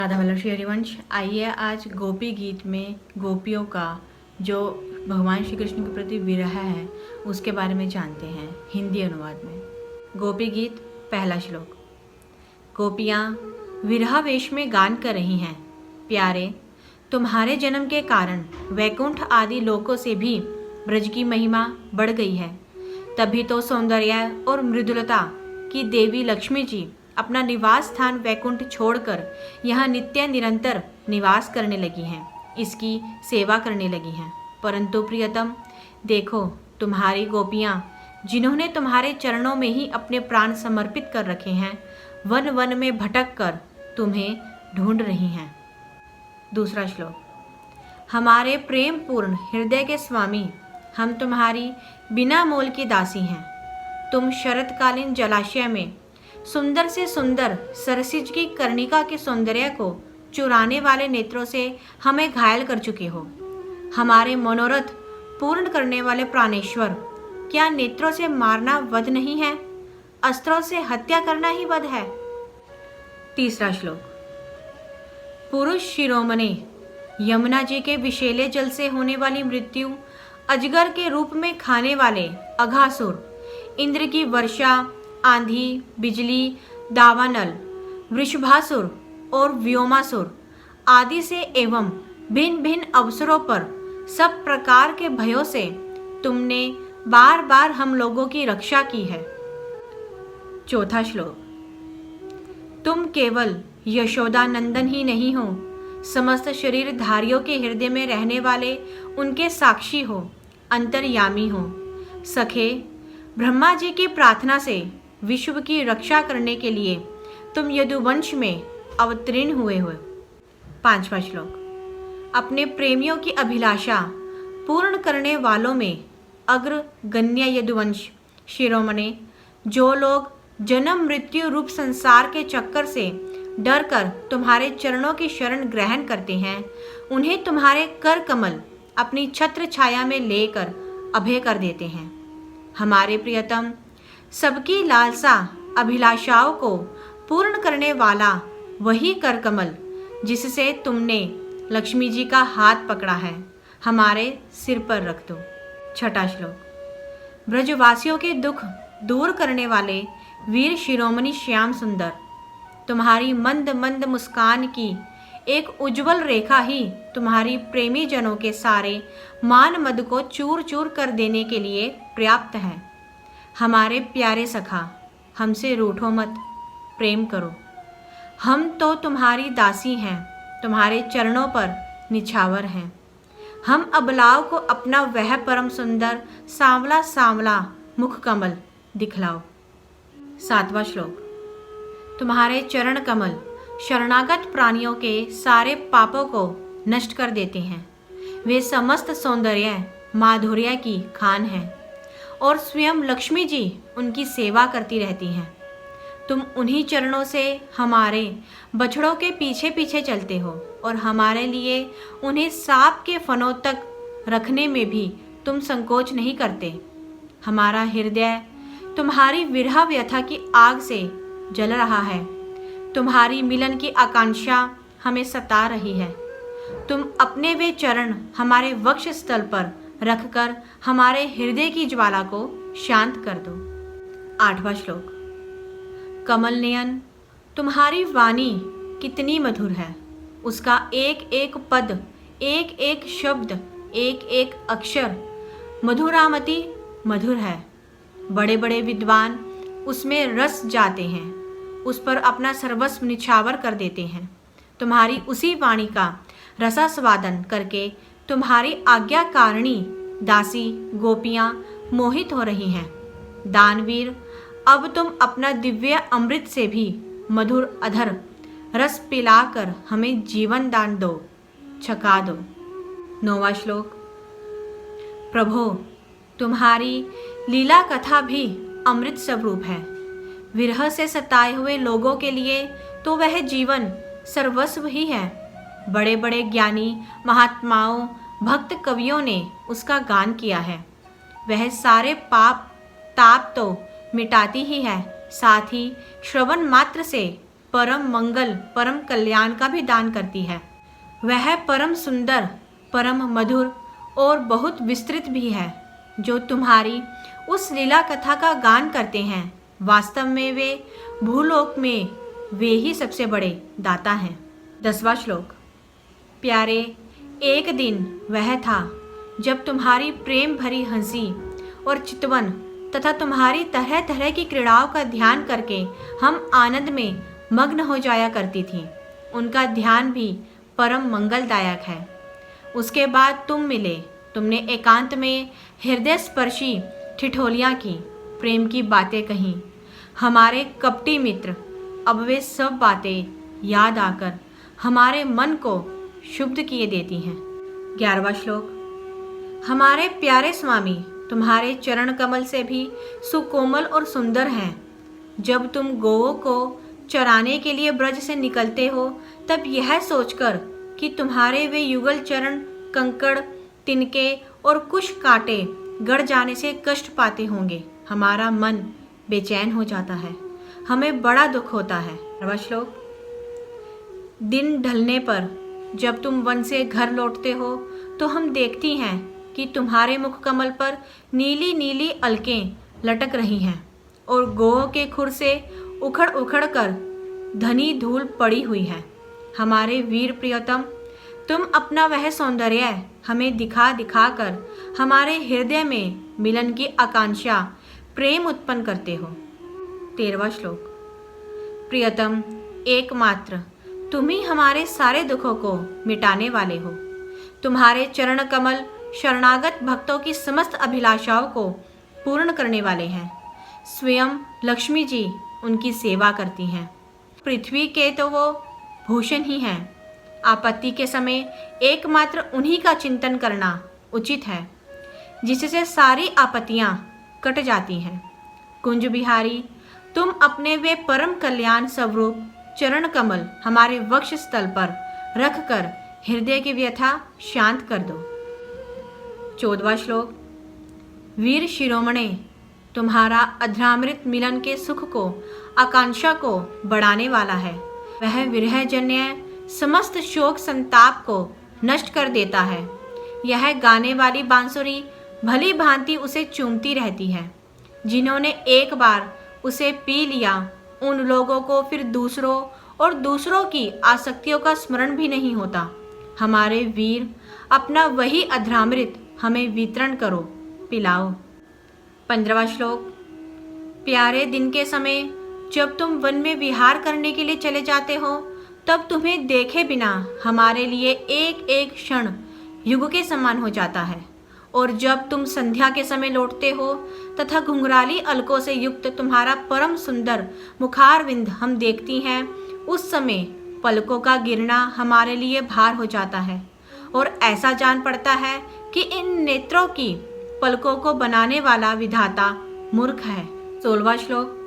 राधा वल्लभ श्री हरिवंश। आइए आज गोपी गीत में गोपियों का जो भगवान श्री कृष्ण के प्रति विरह है उसके बारे में जानते हैं हिंदी अनुवाद में। गोपी गीत पहला श्लोक। गोपियाँ विरह वेश में गान कर रही हैं, प्यारे तुम्हारे जन्म के कारण वैकुंठ आदि लोकों से भी ब्रज की महिमा बढ़ गई है। तभी तो सौंदर्य और मृदुलता की देवी लक्ष्मी जी अपना निवास स्थान वैकुंठ छोड़कर यहाँ नित्य निरंतर निवास करने लगी हैं, इसकी सेवा करने लगी हैं। परंतु प्रियतम देखो, तुम्हारी गोपियाँ जिन्होंने तुम्हारे चरणों में ही अपने प्राण समर्पित कर रखे हैं, वन वन में भटक कर तुम्हें ढूंढ रही हैं। दूसरा श्लोक। हमारे प्रेम पूर्ण हृदय के स्वामी, हम तुम्हारी बिना मोल की दासी हैं। तुम शरतकालीन जलाशय में सुंदर से सुंदर सरसिज की कर्णिका के सौंदर्य को चुराने वाले नेत्रों से हमें घायल कर चुके हो। हमारे मनोरथ पूर्ण करने वाले प्राणेश्वर, क्या नेत्रों से मारना वध नहीं है? अस्त्रों से हत्या करना ही वध है। तीसरा श्लोक। पुरुष शिरोमणि यमुना जी के विषैले जल से होने वाली मृत्यु, अजगर के रूप में खाने वाले अघासुर, इंद्र की वर्षा, आंधी, बिजली, दावानल, वृषभासुर और व्योमासुर आदि से एवं भिन्न भिन्न अवसरों पर सब प्रकार के भयों से तुमने बार बार हम लोगों की रक्षा की है। चौथा श्लोक। तुम केवल यशोदा नंदन ही नहीं हो, समस्त शरीरधारियों के हृदय में रहने वाले उनके साक्षी हो, अंतर्यामी हो। सखे, ब्रह्मा जी की प्रार्थना से विश्व की रक्षा करने के लिए तुम यदुवंश में अवतीर्ण हुए हो। पांचवा श्लोक। अपने प्रेमियों की अभिलाषा पूर्ण करने वालों में अग्रगण्य यदुवंश शिरोमणि, जो लोग जन्म मृत्यु रूप संसार के चक्कर से डर कर तुम्हारे चरणों की शरण ग्रहण करते हैं, उन्हें तुम्हारे कर कमल अपनी छत्र छाया में लेकर अभय कर देते हैं। हमारे प्रियतम, सबकी लालसा अभिलाषाओं को पूर्ण करने वाला वही कर कमल जिससे तुमने लक्ष्मी जी का हाथ पकड़ा है, हमारे सिर पर रख दो। छठा श्लोक। ब्रजवासियों के दुख दूर करने वाले वीर शिरोमणि श्याम सुंदर, तुम्हारी मंद मंद मुस्कान की एक उज्जवल रेखा ही तुम्हारी प्रेमी जनों के सारे मान मद को चूर चूर कर देने के लिए पर्याप्त है। हमारे प्यारे सखा, हमसे रूठो मत, प्रेम करो। हम तो तुम्हारी दासी हैं, तुम्हारे चरणों पर निछावर हैं। हम अबलाओं को अपना वह परम सुंदर सांवला सांवला मुख कमल दिखलाओ। सातवां श्लोक। तुम्हारे चरण कमल शरणागत प्राणियों के सारे पापों को नष्ट कर देते हैं। वे समस्त सौंदर्य माधुर्य की खान हैं और स्वयं लक्ष्मी जी उनकी सेवा करती रहती हैं। तुम उन्हीं चरणों से हमारे बछड़ों के पीछे पीछे चलते हो और हमारे लिए उन्हें सांप के फनों तक रखने में भी तुम संकोच नहीं करते। हमारा हृदय तुम्हारी विरह व्यथा की आग से जल रहा है। तुम्हारी मिलन की आकांक्षा हमें सता रही है। तुम अपने वे चरण हमारे वक्ष स्थल पर रखकर हमारे हृदय की ज्वाला को शांत कर दो। आठवां श्लोक। कमल नयन, तुम्हारी वाणी कितनी मधुर है। उसका एक एक पद, एक एक शब्द, एक एक अक्षर मधुरामति मधुर है। बड़े बड़े विद्वान उसमें रस जाते हैं, उस पर अपना सर्वस्व निछावर कर देते हैं। तुम्हारी उसी वाणी का रसास्वादन करके तुम्हारी आज्ञाकारिणी दासी गोपियाँ मोहित हो रही हैं। दानवीर, अब तुम अपना दिव्य अमृत से भी मधुर अधर रस पिलाकर हमें जीवन दान दो, छका दो। नौवां श्लोक। प्रभो, तुम्हारी लीला कथा भी अमृत स्वरूप है। विरह से सताए हुए लोगों के लिए तो वह जीवन सर्वस्व ही है। बड़े बड़े ज्ञानी महात्माओं भक्त कवियों ने उसका गान किया है। वह सारे पाप ताप तो मिटाती ही है, साथ ही श्रवण मात्र से परम मंगल, परम कल्याण का भी दान करती है। वह परम सुंदर, परम मधुर और बहुत विस्तृत भी है। जो तुम्हारी उस लीला कथा का गान करते हैं, वास्तव में वे भूलोक में वे ही सबसे बड़े दाता हैं। 10वां श्लोक। प्यारे, एक दिन वह था जब तुम्हारी प्रेम भरी हंसी और चितवन तथा तुम्हारी तरह तरह की क्रीड़ाओं का ध्यान करके हम आनंद में मग्न हो जाया करती थी। उनका ध्यान भी परम मंगलदायक है। उसके बाद तुम मिले। तुमने एकांत में हृदय स्पर्शी ठिठोलियाँ की, प्रेम की बातें कहीं। हमारे कपटी मित्र, अब वे सब बातें याद आकर हमारे मन को शुद्ध किए देती हैं। 11वां श्लोक। हमारे प्यारे स्वामी, तुम्हारे चरण कमल से भी सुकोमल और सुंदर हैं। जब तुम गौओं को चराने के लिए ब्रज से निकलते हो, तब यह सोचकर कि तुम्हारे वे युगल चरण कंकड़, तिनके और कुछ कांटे गड़ जाने से कष्ट पाते होंगे, हमारा मन बेचैन हो जाता है। हमें बड़ा दुख होता है। 12वां श्लोक। दिन ढलने पर जब तुम वन से घर लौटते हो, तो हम देखती हैं कि तुम्हारे मुख कमल पर नीली नीली अलकें लटक रही हैं और गौओं के खुर से उखड़ उखड़ कर धनी धूल पड़ी हुई है। हमारे वीर प्रियतम, तुम अपना वह सौंदर्य हमें दिखा दिखा कर हमारे हृदय में मिलन की आकांक्षा, प्रेम उत्पन्न करते हो। 13वां श्लोक। प्रियतम, एकमात्र तुम ही हमारे सारे दुखों को मिटाने वाले हो। तुम्हारे चरण कमल शरणागत भक्तों की समस्त अभिलाषाओं को पूर्ण करने वाले हैं। स्वयं लक्ष्मी जी उनकी सेवा करती हैं। पृथ्वी के तो वो भूषण ही हैं। आपत्ति के समय एकमात्र उन्हीं का चिंतन करना उचित है, जिससे सारी आपत्तियां कट जाती हैं। कुंज बिहारी, तुम अपने वे परम कल्याण स्वरूप चरण कमल हमारे वक्ष स्थल पर रखकर हृदय की व्यथा शांत कर दो। 14वां श्लोक। वीर शिरोमणे, तुम्हारा अधरामृत मिलन के सुख को, आकांक्षा को बढ़ाने वाला है। वह विरहजन्य समस्त शोक संताप को नष्ट कर देता है। यह गाने वाली बांसुरी भली भांति उसे चूमती रहती है। जिन्होंने एक बार उसे पी लिया, उन लोगों को फिर दूसरों और दूसरों की आसक्तियों का स्मरण भी नहीं होता। हमारे वीर, अपना वही अधरामृत हमें वितरण करो, पिलाओ। 15वां श्लोक। प्यारे, दिन के समय जब तुम वन में विहार करने के लिए चले जाते हो, तब तुम्हें देखे बिना हमारे लिए एक एक क्षण युग के समान हो जाता है। और जब तुम संध्या के समय लौटते हो तथा घुंघराली अलकों से युक्त तुम्हारा परम सुंदर मुखारविंद हम देखती हैं, उस समय पलकों का गिरना हमारे लिए भार हो जाता है और ऐसा जान पड़ता है कि इन नेत्रों की पलकों को बनाने वाला विधाता मूर्ख है। 16वां श्लोक।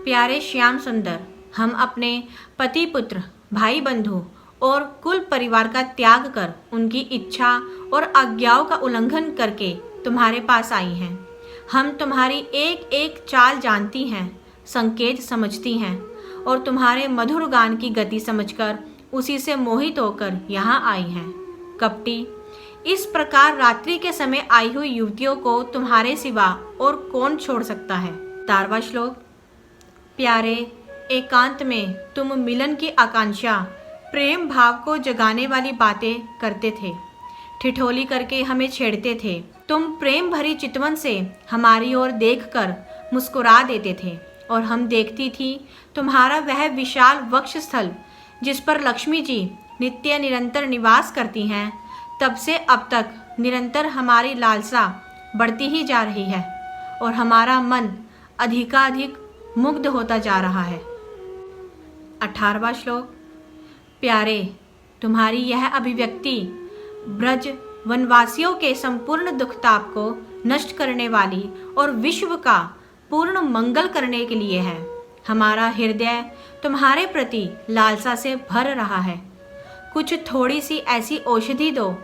प्यारे श्याम सुंदर, हम अपने पति पुत्र, भाई बंधु और कुल परिवार का त्याग कर, उनकी इच्छा और आज्ञाओं का उल्लंघन करके तुम्हारे पास आई हैं। हम तुम्हारी एक एक चाल जानती हैं, संकेत समझती हैं और तुम्हारे मधुर गान की गति समझकर उसी से मोहित होकर यहाँ आई हैं। कपटी, इस प्रकार रात्रि के समय आई हुई युवतियों को तुम्हारे सिवा और कौन छोड़ सकता है। 18वां श्लोक। प्यारे, एकांत में तुम मिलन की आकांक्षा, प्रेम भाव को जगाने वाली बातें करते थे, ठिठोली करके हमें छेड़ते थे। तुम प्रेम भरी चितवन से हमारी ओर देखकर मुस्कुरा देते थे और हम देखती थी तुम्हारा वह विशाल वक्ष स्थल, जिस पर लक्ष्मी जी नित्य निरंतर निवास करती हैं। तब से अब तक निरंतर हमारी लालसा बढ़ती ही जा रही है और हमारा मन अधिकाधिक मुग्ध होता जा रहा है। 18वां श्लोक। प्यारे, तुम्हारी यह अभिव्यक्ति ब्रज वनवासियों के संपूर्ण दुखताप को नष्ट करने वाली और विश्व का पूर्ण मंगल करने के लिए है। हमारा हृदय तुम्हारे प्रति लालसा से भर रहा है। कुछ थोड़ी सी ऐसी औषधि दो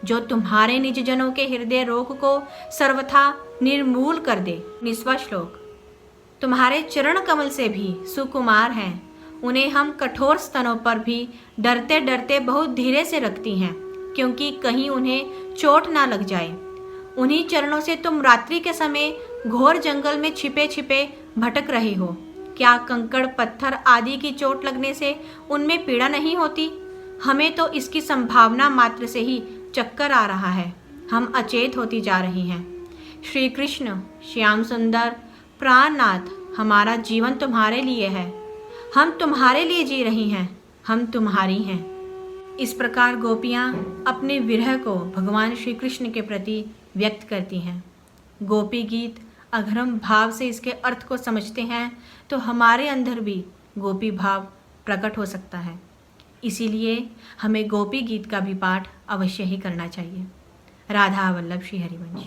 जो तुम्हारे निज जनों के हृदय रोग को सर्वथा निर्मूल कर दे। 19वां श्लोक। तुम्हारे चरण कमल से भी सुकुमार हैं उन्हें हम कठोर स्तनों पर भी डरते डरते बहुत धीरे से रखती हैं, क्योंकि कहीं उन्हें चोट ना लग जाए। उन्हीं चरणों से तुम रात्रि के समय घोर जंगल में छिपे छिपे भटक रहे हो। क्या कंकड़ पत्थर आदि की चोट लगने से उनमें पीड़ा नहीं होती? हमें तो इसकी संभावना मात्र से ही चक्कर आ रहा है। हम अचेत होती जा रही हैं। श्री कृष्ण, श्याम सुंदर, प्राणनाथ, हमारा जीवन तुम्हारे लिए है। हम तुम्हारे लिए जी रही हैं। हम तुम्हारी हैं। इस प्रकार गोपियाँ अपने विरह को भगवान श्री कृष्ण के प्रति व्यक्त करती हैं। गोपी गीत, अगर हम भाव से इसके अर्थ को समझते हैं तो हमारे अंदर भी गोपी भाव प्रकट हो सकता है। इसीलिए हमें गोपी गीत का भी पाठ अवश्य ही करना चाहिए। राधा वल्लभ श्री हरिवंश।